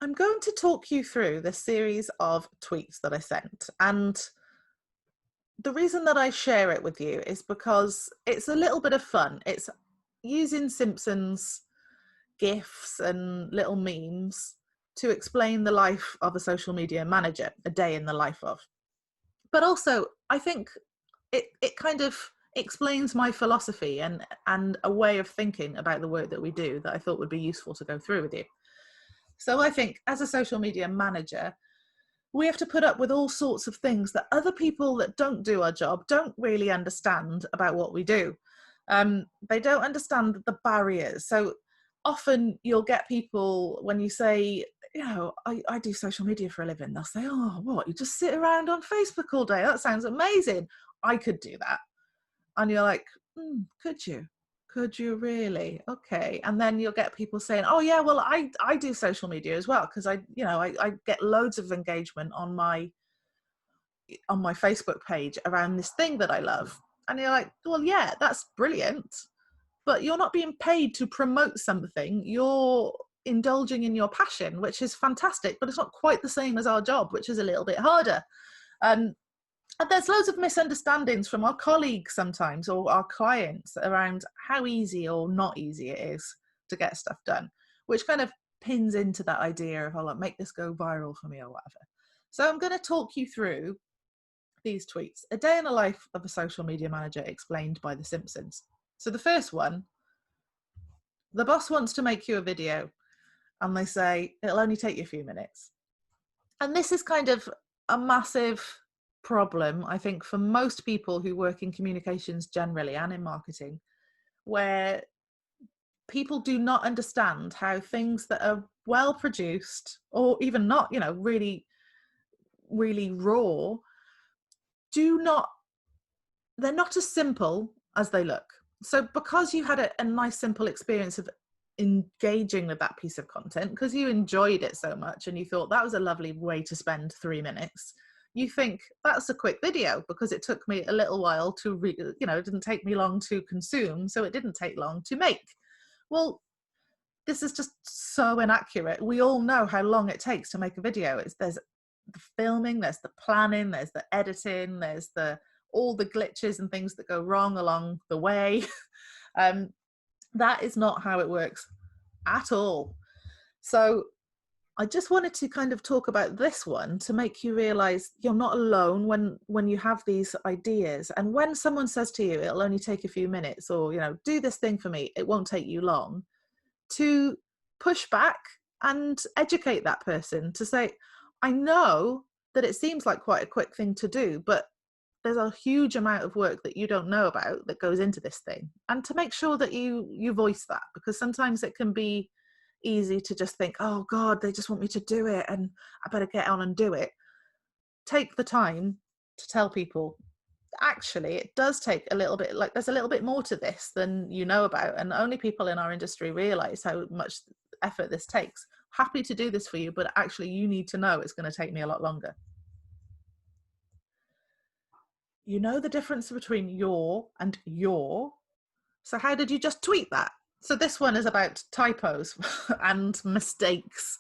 I'm going to talk you through the series of tweets that I sent. And the reason that I share it with you is because it's a little bit of fun. It's using Simpsons GIFs and little memes to explain the life of a social media manager, a day in the life of. But also, I think it kind of explains my philosophy and a way of thinking about the work that we do that I thought would be useful to go through with you. So I think as a social media manager, we have to put up with all sorts of things that other people that don't do our job don't really understand about what we do. They don't understand the barriers. So often you'll get people when you say, I do social media for a living, they'll say, oh, what, you just sit around on Facebook all day? That sounds amazing. I could do that. And you're like, could you? Could you really? Okay. And then you'll get people saying, oh yeah, well, I do social media as well, because I get loads of engagement on my Facebook page around this thing that I love. And you're like, well, yeah, that's brilliant, but you're not being paid to promote something. You're indulging in your passion, which is fantastic, but it's not quite the same as our job, which is a little bit harder. And there's loads of misunderstandings from our colleagues sometimes or our clients around how easy or not easy it is to get stuff done, which kind of pins into that idea of, oh, like, make this go viral for me or whatever. So I'm going to talk you through these tweets. A day in the life of a social media manager explained by The Simpsons. So the first one, the boss wants to make you a video and they say, it'll only take you a few minutes. And this is kind of a massive problem, I think, for most people who work in communications generally and in marketing, where people do not understand how things that are well produced or even not, really, really raw, they're not as simple as they look. So because you had a nice, simple experience of engaging with that piece of content, because you enjoyed it so much and you thought that was a lovely way to spend 3 minutes, you think that's a quick video because it took me a little while to it didn't take me long to consume, so it didn't take long to make. Well, this is just so inaccurate. We all know how long it takes to make a video. There's the filming, there's the planning, there's the editing, there's all the glitches and things that go wrong along the way. That is not how it works at all. So I just wanted to kind of talk about this one to make you realize you're not alone when you have these ideas. And when someone says to you, it'll only take a few minutes, or, do this thing for me, it won't take you long, to push back and educate that person to say, I know that it seems like quite a quick thing to do, but there's a huge amount of work that you don't know about that goes into this thing. And to make sure that you voice that, because sometimes it can be easy to just think, oh God, they just want me to do it and I better get on and do it. Take the time to tell people, actually, it does take a little bit, like there's a little bit more to this than you know about. And only people in our industry realize how much effort this takes. Happy to do this for you, but actually you need to know it's going to take me a lot longer. You know the difference between your and your. So how did you just tweet that? So this one is about typos and mistakes.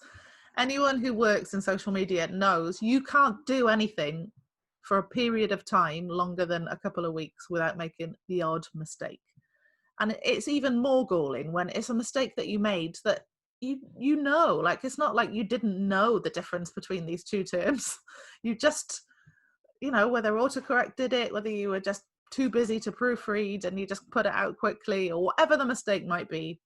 Anyone who works in social media knows you can't do anything for a period of time longer than a couple of weeks without making the odd mistake. And it's even more galling when it's a mistake that you made that like, it's not like you didn't know the difference between these two terms. You just, whether autocorrect did it, whether you were just too busy to proofread and you just put it out quickly, or whatever the mistake might be,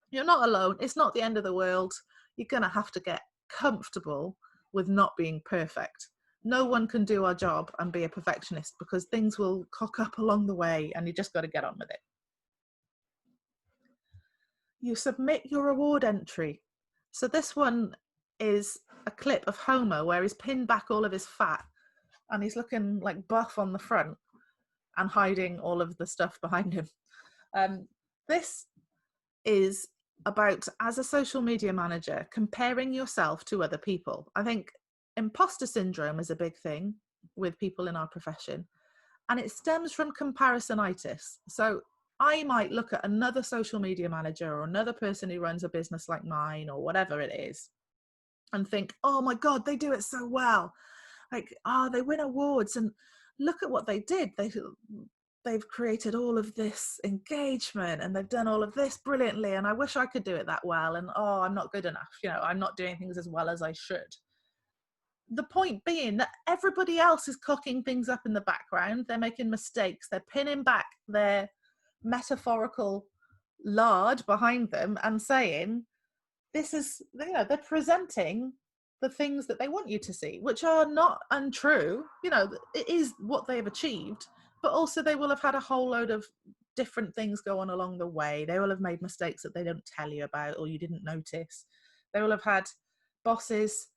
you're not alone. It's not the end of the world. You're going to have to get comfortable with not being perfect. No one can do our job and be a perfectionist, because things will cock up along the way and you just got to get on with it. You submit your reward entry. So this one is a clip of Homer where he's pinned back all of his fat and he's looking like buff on the front and hiding all of the stuff behind him. This is about, as a social media manager, comparing yourself to other people. I think imposter syndrome is a big thing with people in our profession, and it stems from comparisonitis. So I might look at another social media manager or another person who runs a business like mine or whatever it is, and think, oh my God, they do it so well. Like, oh, they win awards, and look at what they did. They've created all of this engagement, and they've done all of this brilliantly, and I wish I could do it that well, and oh, I'm not good enough, I'm not doing things as well as I should. The point being that everybody else is cocking things up in the background. They're making mistakes, they're pinning back their metaphorical lard behind them and saying, this is, they're presenting the things that they want you to see, which are not untrue. It is what they've achieved, but also they will have had a whole load of different things go on along the way. They will have made mistakes that they don't tell you about or you didn't notice. They will have had bosses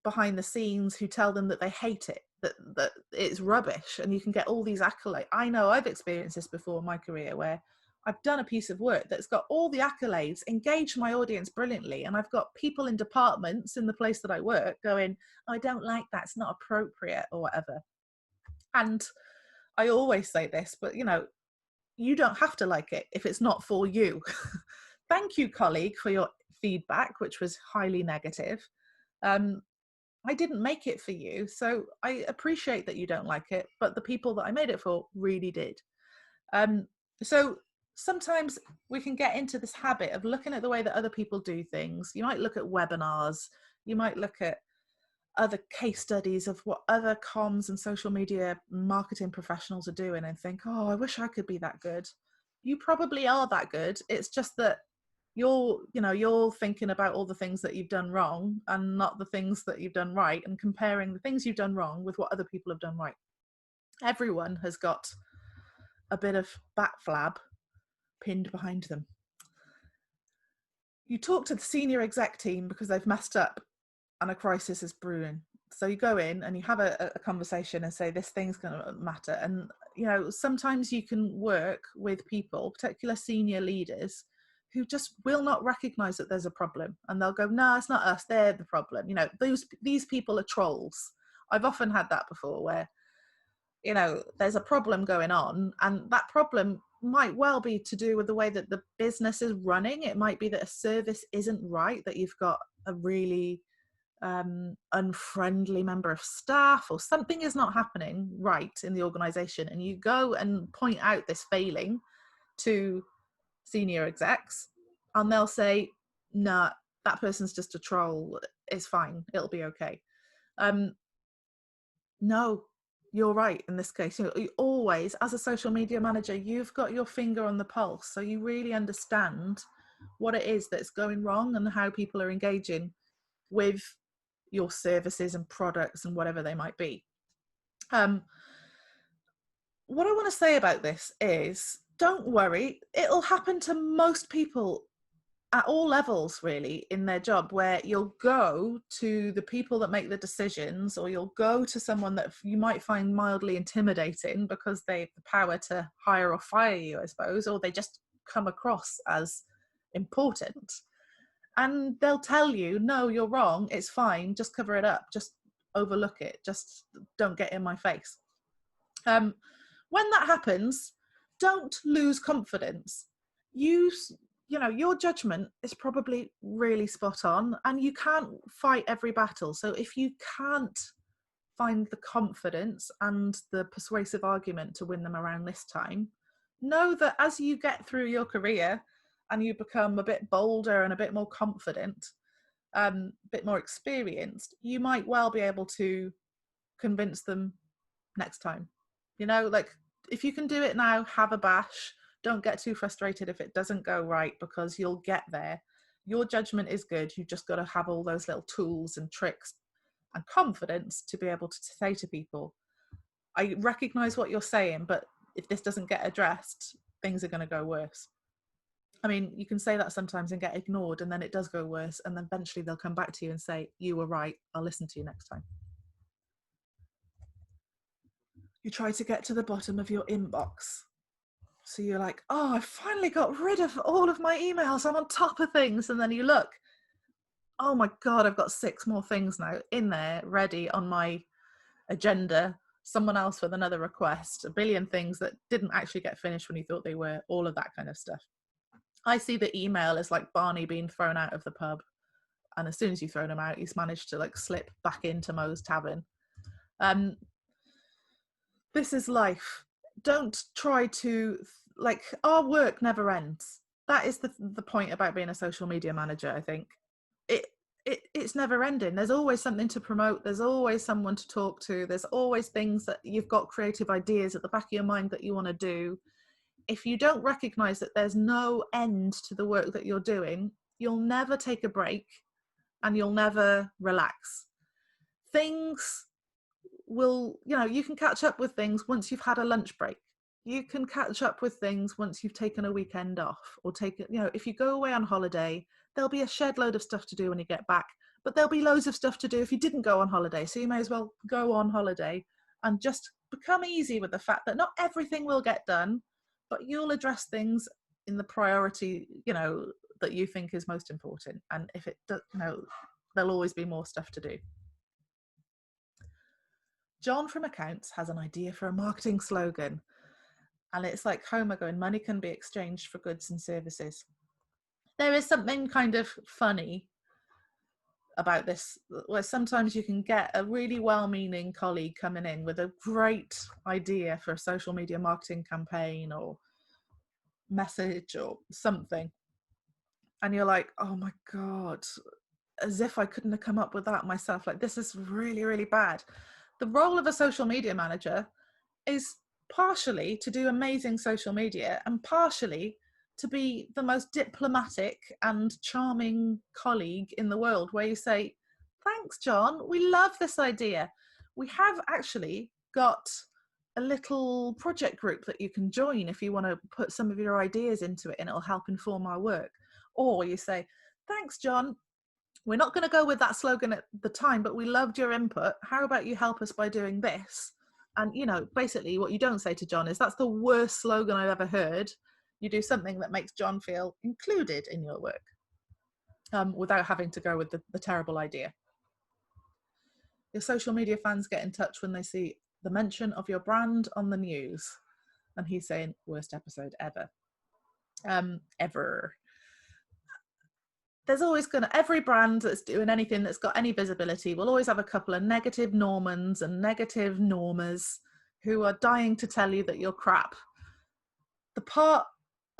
behind the scenes who tell them that they hate it, that it's rubbish, and you can get all these accolades. I know I've experienced this before in my career, where I've done a piece of work that's got all the accolades, engaged my audience brilliantly, and I've got people in departments in the place that I work going, I don't like that, it's not appropriate, or whatever. And I always say this, but you don't have to like it if it's not for you. Thank you, colleague, for your feedback, which was highly negative. I didn't make it for you, so I appreciate that you don't like it, but the people that I made it for really did. So sometimes we can get into this habit of looking at the way that other people do things. You might look at webinars, you might look at other case studies of what other comms and social media marketing professionals are doing and think, oh, I wish I could be that good. You probably are that good. It's just that you're thinking about all the things that you've done wrong and not the things that you've done right, and comparing the things you've done wrong with what other people have done right. Everyone has got a bit of bat flab pinned behind them. You talk to the senior exec team because they've messed up and a crisis is brewing. So you go in and you have a conversation and say, this thing's going to matter. And sometimes you can work with people, particular senior leaders, who just will not recognize that there's a problem, and they'll go, no, it's not us, they're the problem. These people are trolls. I've often had that before, where there's a problem going on, and that problem might well be to do with the way that the business is running. It might be that a service isn't right, that you've got a really unfriendly member of staff, or something is not happening right in the organization, and you go and point out this failing to senior execs, and they'll say, nah, that person's just a troll, it's fine, it'll be okay. No, you're right in this case. You always, as a social media manager, you've got your finger on the pulse, so you really understand what it is that's going wrong and how people are engaging with your services and products and whatever they might be. What I want to say about this is, don't worry, it'll happen to most people at all levels, really, in their job, where you'll go to the people that make the decisions, or you'll go to someone that you might find mildly intimidating because they have the power to hire or fire you, I suppose, or they just come across as important. And they'll tell you, no, you're wrong, it's fine, just cover it up, just overlook it, just don't get in my face. When that happens, don't lose confidence. Your judgment is probably really spot on, and you can't fight every battle. So if you can't find the confidence and the persuasive argument to win them around this time, know that as you get through your career and you become a bit bolder and a bit more confident, a bit more experienced, you might well be able to convince them next time. If you can do it now, have a bash. Don't get too frustrated if it doesn't go right, because you'll get there. Your judgment is good. You've just got to have all those little tools and tricks and confidence to be able to say to people, I recognize what you're saying, but if this doesn't get addressed, things are going to go worse. I mean, you can say that sometimes and get ignored, and then it does go worse, and then eventually they'll come back to you and say, you were right, I'll listen to you next time. You try to get to the bottom of your inbox. So you're like, oh, I finally got rid of all of my emails, I'm on top of things. And then you look, oh my God, I've got 6 more things now in there ready on my agenda. Someone else with another request, a billion things that didn't actually get finished when you thought they were, all of that kind of stuff. I see the email as like Barney being thrown out of the pub. And as soon as you've thrown him out, he's managed to like slip back into Mo's tavern. This is life. Don't try to, like, our work never ends. That is the point about being a social media manager, I think. It's never ending. There's always something to promote. There's always someone to talk to. There's always things that you've got creative ideas at the back of your mind that you want to do. If you don't recognize that there's no end to the work that you're doing, you'll never take a break and you'll never relax. Things will, you can catch up with things once you've had a lunch break. You can catch up with things once you've taken a weekend off, or if you go away on holiday, there'll be a shed load of stuff to do when you get back, but there'll be loads of stuff to do if you didn't go on holiday. So you may as well go on holiday and just become easy with the fact that not everything will get done, but you'll address things in the priority, that you think is most important. And if it does, there'll always be more stuff to do. John from Accounts has an idea for a marketing slogan. And it's like Homer going, money can be exchanged for goods and services. There is something kind of funny about this, where sometimes you can get a really well-meaning colleague coming in with a great idea for a social media marketing campaign or message or something. And you're like, oh my God, as if I couldn't have come up with that myself. Like, this is really, really bad. The role of a social media manager is partially to do amazing social media and partially to be the most diplomatic and charming colleague in the world, where you say, thanks, John, we love this idea. We have actually got a little project group that you can join if you want to put some of your ideas into it and it'll help inform our work. Or you say, thanks, John, we're not going to go with that slogan at the time, but we loved your input. How about you help us by doing this? And, basically what you don't say to John is, that's the worst slogan I've ever heard. You do something that makes John feel included in your work, without having to go with the terrible idea. Your social media fans get in touch when they see the mention of your brand on the news. And he's saying, worst episode ever. Ever. There's always every brand that's doing anything that's got any visibility will always have a couple of negative Normans and negative Normas who are dying to tell you that you're crap. The part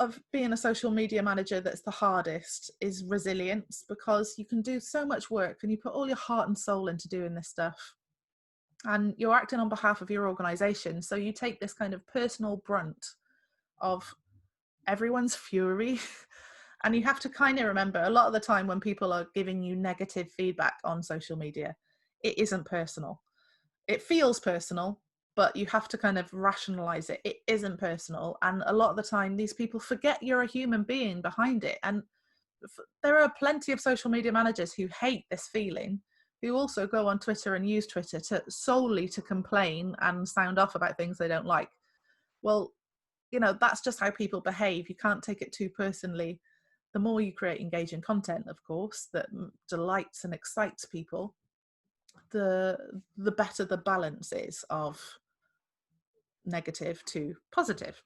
of being a social media manager that's the hardest is resilience, because you can do so much work and you put all your heart and soul into doing this stuff. And you're acting on behalf of your organization. So you take this kind of personal brunt of everyone's fury. And you have to kind of remember, a lot of the time when people are giving you negative feedback on social media, it isn't personal. It feels personal, but you have to kind of rationalize it. It isn't personal. And a lot of the time, these people forget you're a human being behind it. And there are plenty of social media managers who hate this feeling, who also go on Twitter and use Twitter solely to complain and sound off about things they don't like. Well, that's just how people behave. You can't take it too personally. The more you create engaging content, of course, that delights and excites people, the better the balance is of negative to positive.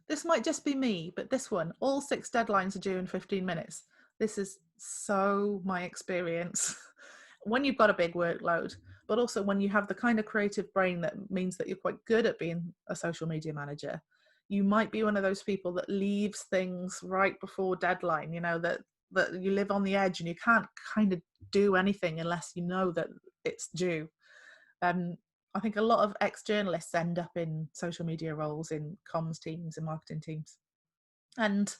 This might just be me, but this one, all 6 deadlines are due in 15 minutes. This is so my experience when you've got a big workload, but also when you have the kind of creative brain that means that you're quite good at being a social media manager. You might be one of those people that leaves things right before deadline, that you live on the edge and you can't kind of do anything unless you know that it's due. I think a lot of ex-journalists end up in social media roles, in comms teams and marketing teams. And,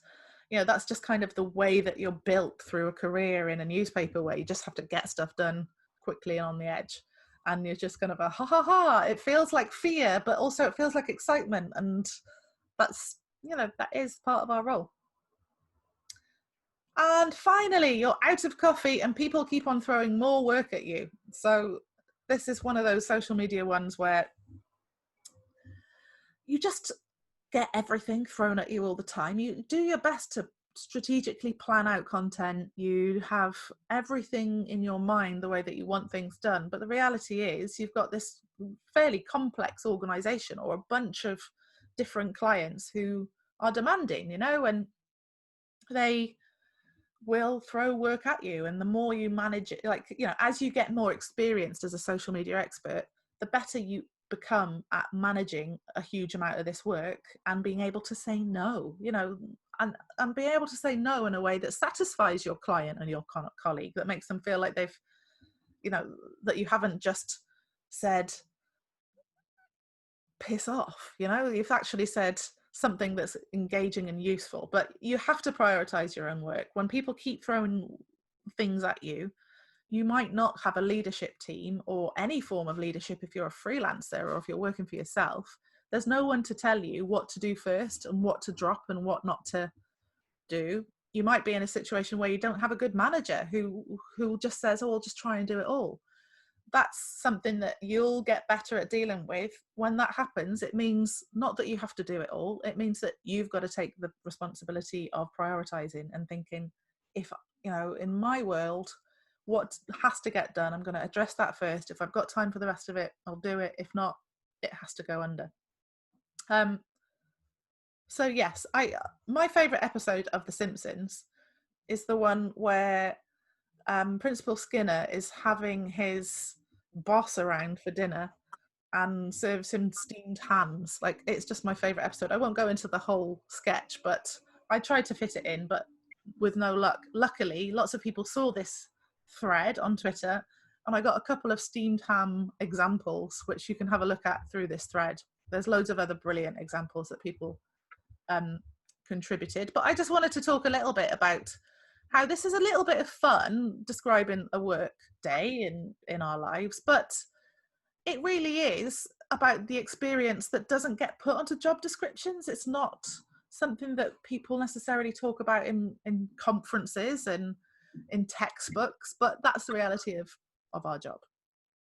that's just kind of the way that you're built through a career in a newspaper, where you just have to get stuff done quickly and on the edge. And you're just kind of ha ha ha. It feels like fear, but also it feels like excitement. And that's, that is part of our role. And finally, you're out of coffee and people keep on throwing more work at you. So this is one of those social media ones where you just get everything thrown at you all the time. You do your best to strategically plan out content. You have everything in your mind the way that you want things done. But the reality is you've got this fairly complex organization, or a bunch of different clients who are demanding, and they will throw work at you, and the more you manage it, like, you know, as you get more experienced as a social media expert, the better you become at managing a huge amount of this work and being able to say no, you know, and being able to say no in a way that satisfies your client and your colleague, that makes them feel like they've, you know, that you haven't just said piss off, you know, you've actually said something that's engaging and useful. But you have to prioritize your own work. When people keep throwing things at you, you might not have a leadership team or any form of leadership if you're a freelancer or if you're working for yourself. There's no one to tell you what to do first and what to drop and what not to do. You might be in a situation where you don't have a good manager who just says, oh, I'll just try and do it all. That's something that you'll get better at dealing with. When that happens, it means not that you have to do it all. It means that you've got to take the responsibility of prioritizing and thinking, if, you know, in my world, what has to get done, I'm going to address that first. If I've got time for the rest of it, I'll do it. If not, it has to go under. So yes, my favorite episode of The Simpsons is the one where Principal Skinner is having his boss around for dinner and serves him steamed hams. Like, it's just my favorite episode. I won't go into the whole sketch, but I tried to fit it in, but with no luck. Luckily, lots of people saw this thread on Twitter, and I got a couple of steamed ham examples, which you can have a look at through this thread. There's loads of other brilliant examples that people contributed, but I just wanted to talk a little bit about how this is a little bit of fun describing a work day in our lives, but it really is about the experience that doesn't get put onto job descriptions. It's not something that people necessarily talk about in conferences and in textbooks, but that's the reality of our job.